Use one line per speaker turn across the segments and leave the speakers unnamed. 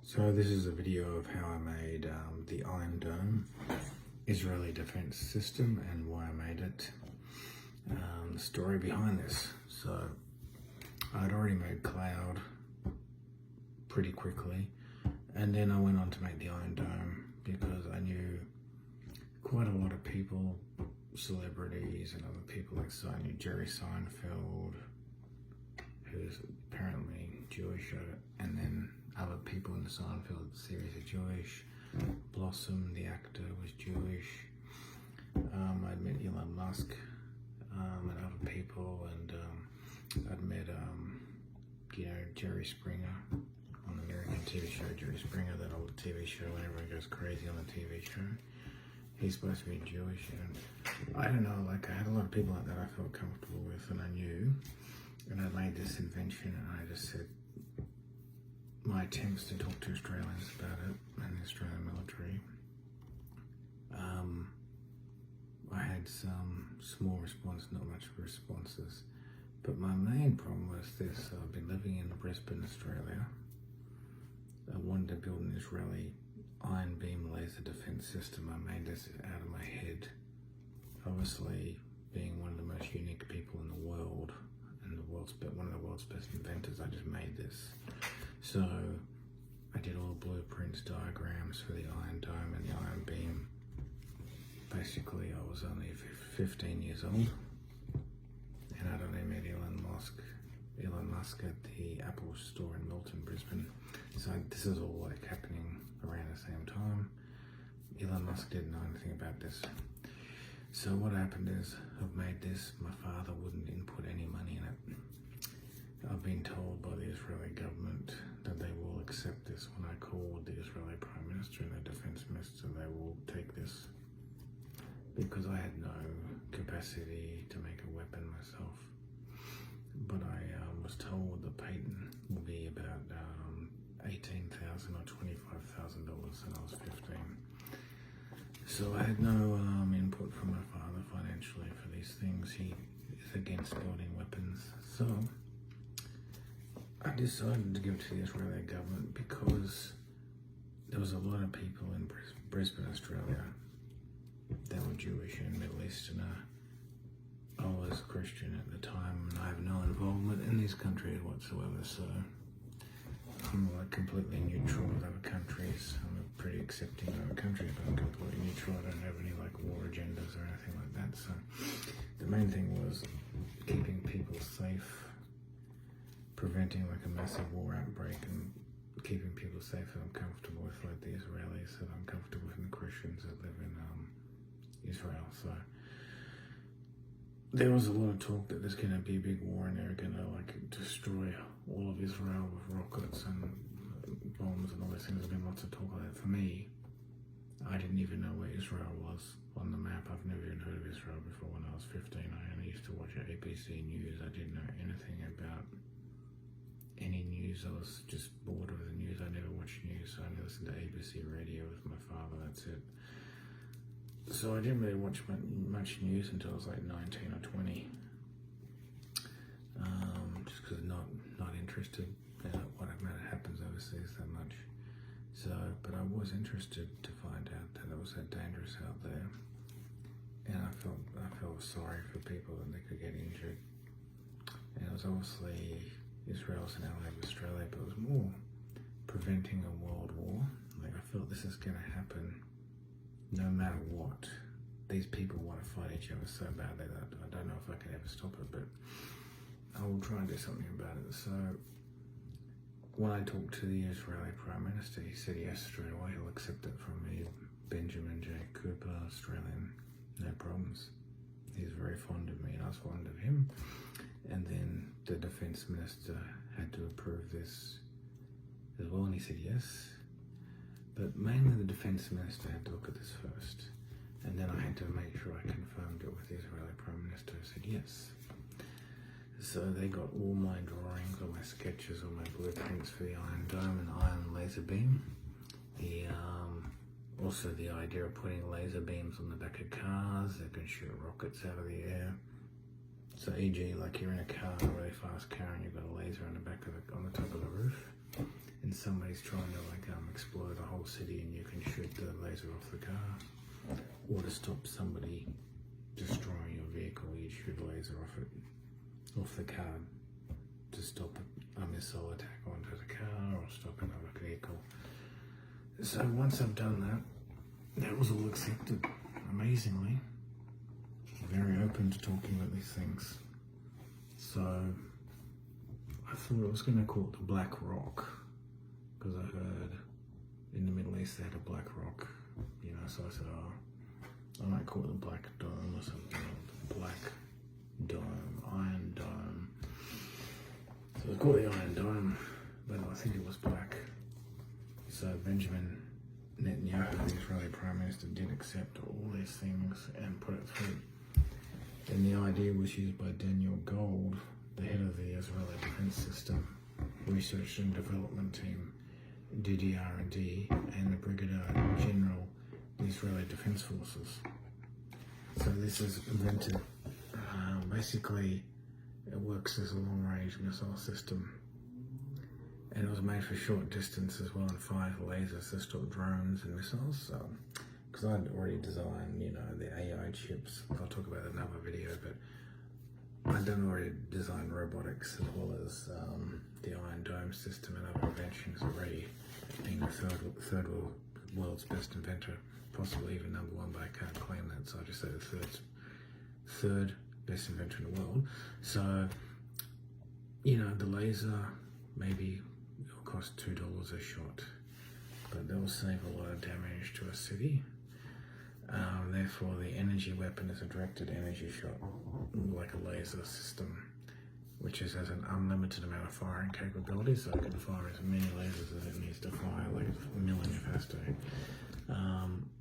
So this is a video of how I made the Iron Dome Israeli defense system and why I made it. The story behind this. So I'd already made Cloud pretty quickly, and then I went on to make the Iron Dome because I knew quite a lot of people, celebrities and other people. Like, so I knew Jerry Seinfeld, who's apparently Jewish, and then other people in the Seinfeld series are Jewish. Blossom, the actor, was Jewish. I'd met Elon Musk and other people, and I'd met Jerry Springer on the American TV show. Jerry Springer, that old TV show when everyone goes crazy on the TV show. He's supposed to be Jewish, and I don't know, like I had a lot of people like that I felt comfortable with and I knew, and I made this invention, and I just said my attempts to talk to Australians about it and the Australian military. I had some small response, not much responses, but my main problem was this. I've been living in Brisbane, Australia. I wanted to build an Israeli Iron Beam Lazer Defense system. I made this out of my head. Obviously, being one of the most unique people in the world, and one of the world's best inventors, I just made this. So I did all the blueprints, diagrams for the Iron Dome and the Iron Beam. Basically, I was only 15 years old, and I'd only met Elon Musk at the Apple store in Milton, Brisbane. So this is all like happening around the same time. Elon Musk didn't know anything about this. So what happened is, I've made this. My father wouldn't input any money in it. I've been told by the Israeli government that they will accept this. When I called the Israeli Prime Minister and the Defense Minister, they will take this, because I had no capacity to make a weapon myself. But I was told the patent will be about $18,000 or $25,000 when I was 15. So I had no input from my father financially for these things. He is against building weapons. So I decided to give it to the Israeli government because there was a lot of people in Brisbane, Australia, that were Jewish and Middle Eastern. I was Christian at the time, and I have no involvement in these countries whatsoever, so I'm like completely neutral with other countries. I'm pretty accepting of other countries, but I'm completely neutral. I don't have any like war agendas or anything like that. So the main thing was keeping people safe, preventing like a massive war outbreak, and keeping people safe that I'm comfortable with, like the Israelis that I'm comfortable with, and the Christians that live in Israel. So there was a lot of talk that there's going to be a big war and they're going to like destroy all of Israel with rockets and bombs and all these things. There's been lots of talk of that. For me, I didn't even know where Israel was on the map. I've never even heard of Israel before. When I was 15, I only used to watch ABC News. I didn't know anything about any news. I was just bored of the news. I never watched news, so I only listened to ABC radio with my father. That's it. So I didn't really watch much news until I was like 19 or 20, just because not interested in what happens overseas that much. So, but I was interested to find out that it was that dangerous out there, and I felt sorry for people that they could get injured. And it was obviously Israel's an ally of Australia, but it was more preventing a world war. Like, I felt this is going to happen no matter what. These people want to fight each other so badly that I don't know if I can ever stop it, but I will try and do something about it. So when I talked to the Israeli Prime Minister, he said yes straight away. He'll accept it from me. Benjamin J. Cooper, Australian, no problems. He's very fond of me and I was fond of him. And then the Defense Minister had to approve this as well, and he said yes. But mainly the Defense Minister had to look at this first, and then I had to make sure I confirmed it with the Israeli Prime Minister, who said yes. So they got all my drawings, all my sketches, all my blueprints for the Iron Dome and Iron Laser Beam. Also the idea of putting laser beams on the back of cars that can shoot rockets out of the air. So e.g. like you're in a car, a really fast car, and you've got a laser on the top of the roof, and somebody's trying to like explode a whole city and you can shoot the laser off the car. Or to stop somebody destroying your vehicle, you shoot a laser off the car to stop a missile attack onto the car or stop another vehicle. So once I've done that was all accepted, amazingly. Very open to talking about these things. So I thought I was going to call it the Black Rock, because I heard in the Middle East they had a Black Rock, you know, so I said, I might call it the Black Dome or something, or the Black Dome, Iron Dome. So I called it the Iron Dome, but I think it was black. So Benjamin Netanyahu, the Israeli Prime Minister, did accept all these things and put it through. And the idea was used by Daniel Gold, the head of the Israeli Defense System Research and Development Team, DDR&D, and the Brigadier General of the Israeli Defense Forces. So this is invented. Basically, it works as a long-range missile system. And it was made for short distance as well, and 5 lasers to stop drones and missiles. Because I'd already designed, you know, the AI chips. I'll talk about it in another video, but I'd already designed robotics as well as the Iron Dome system and other inventions already. Being the third world's best inventor, possibly even #1, but I can't claim that, so I just say the third best inventor in the world. So, you know, the laser maybe it'll cost $2 a shot, but they'll save a lot of damage to a city. Therefore, the energy weapon is a directed energy shot, like a laser system, which has an unlimited amount of firing capability, so it can fire as many lasers as it needs to fire, like a million if it has to.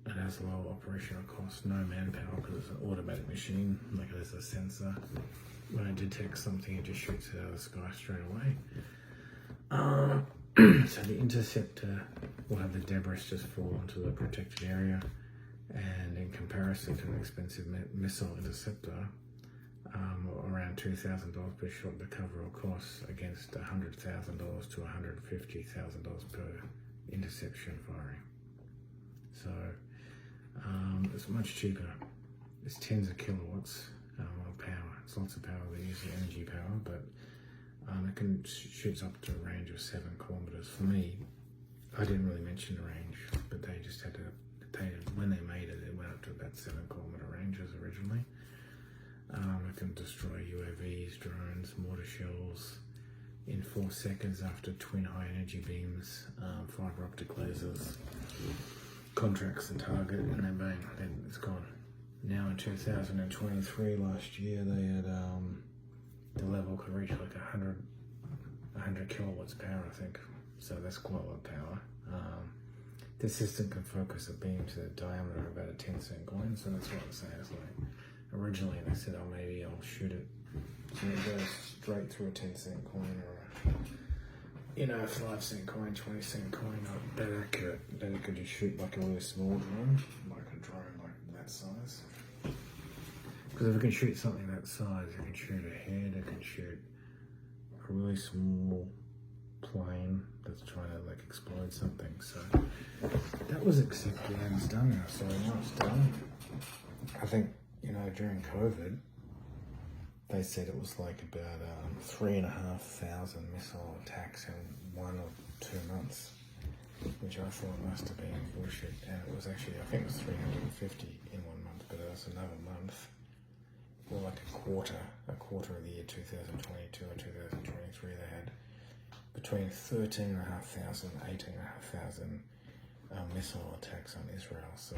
It has low operational cost, no manpower, because it's an automatic machine, like there's a sensor. When it detects something, it just shoots it out of the sky straight away. So the interceptor will have the debris just fall into the protected area, and in comparison to an expensive missile interceptor, around $2,000 per shot, the cover will cost against $100,000 to $150,000 per interception firing. So it's much cheaper. It's tens of kilowatts of power. It's lots of power. They use the energy power, but it can shoots up to a range of 7 kilometers. For me, I didn't really mention the range, but they just had to. When they made it, it went up to about 7 kilometer ranges originally. It can destroy UAVs, drones, mortar shells in 4 seconds after twin high energy beams, fiber optic lasers, contracts the target, and then bang, then it's gone. Now in 2023, last year, they had the level could reach like 100 kilowatts power, I think. So that's quite a lot of power. The system can focus a beam to the diameter of about a 10-cent coin, so that's what I'm saying. It's like, originally they said, oh, maybe I'll shoot it so it goes straight through a 10-cent coin or a 5-cent coin, 20-cent coin, not that accurate. Then it could just shoot like a really small drone, like a drone like that size. Because if it can shoot something that size, it can shoot a head, it can shoot a really small plane that's trying to like explode something. So that was accepted and it's done now. So now it's done. I think, during COVID, they said it was like about 3,500 missile attacks in 1 or 2 months, which I thought must have been bullshit. And it was actually, I think it was 350 in 1 month, but it was another month, or like a quarter of the year 2022 or 2023, they had between 13,500 and 18,500 missile attacks on Israel. So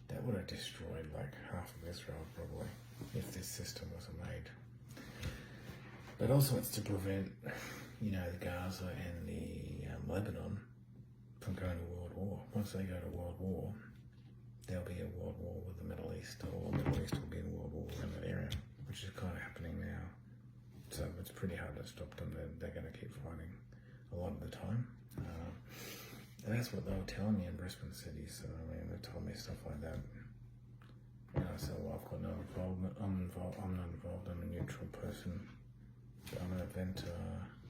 that would have destroyed like half of Israel probably if this system wasn't made. But also it's to prevent, the Gaza and the Lebanon from going to world war. Once they go to world war, there'll be a world war with the Middle East, or the Middle East will be in world war in that area, which is kind of happening now. So it's pretty hard to stop them. They're going to keep fighting a lot of the time. And that's what they were telling me in Brisbane City. So, they told me stuff like that. And I said, well, I've got no involvement. I'm not involved. I'm a neutral person. I'm an inventor.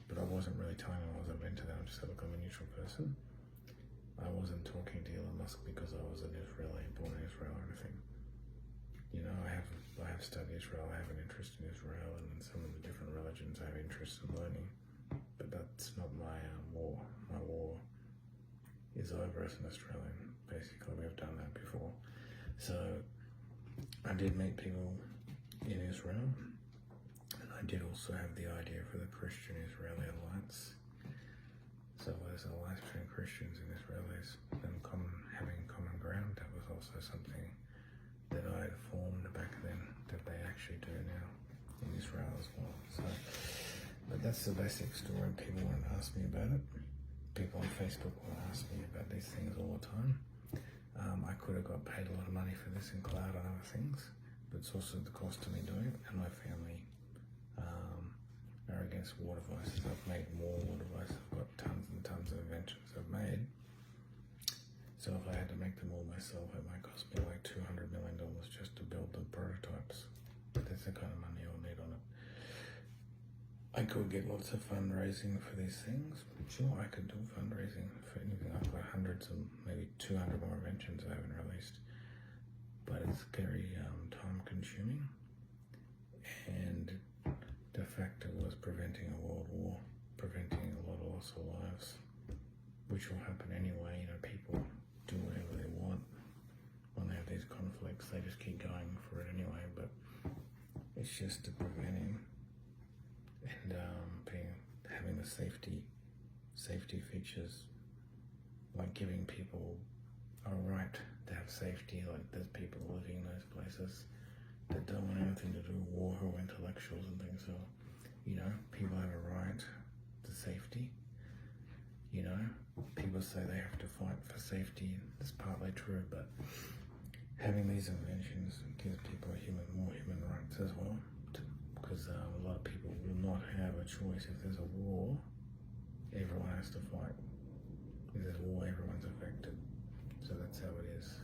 But I wasn't really telling them I was an inventor. I just said, look, I'm a neutral person. I wasn't talking to Elon Musk because I was an Israeli, born in Israel or anything. You know, I have studied Israel, I have an interest in Israel and in some of the different religions I have interest in learning, but that's not my war. My war is over as an Australian. Basically, we've done that before. So I did meet people in Israel, and I did also have the idea for the Christian-Israeli Alliance. So there's an alliance between Christians and Israelis and having common ground. That was also something that I had formed back then that they actually do now in Israel as well. So, but that's the basic story. People want to ask me about it. People on Facebook will ask me about these things all the time. I could have got paid a lot of money for this in cloud and other things, but it's also the cost to me doing it, and my family are against war devices. I've made more war devices. I've got tons and tons of inventions I've made. So if I had to make them all myself, it might cost me like $200 million just to build the prototypes. But that's the kind of money I'll need on it. I could get lots of fundraising for these things. Sure, I could do fundraising for anything. I've got hundreds of, maybe 200 more inventions I haven't released. But it's very time consuming. And de facto was preventing a world war, preventing a lot of loss of lives, which will happen anyway. You know, people do whatever they want when they have these conflicts. They just keep going for it anyway, but it's just to preventing and having the safety features, like giving people a right to have safety. Like there's people living in those places that don't want anything to do with war, who are intellectuals and things. So, you know, people have a right to safety. You know, people say they have to fight for safety. It's partly true, but having these inventions gives people more human rights as well. Because a lot of people will not have a choice. If there's a war, everyone has to fight. If there's war, everyone's affected. So that's how it is.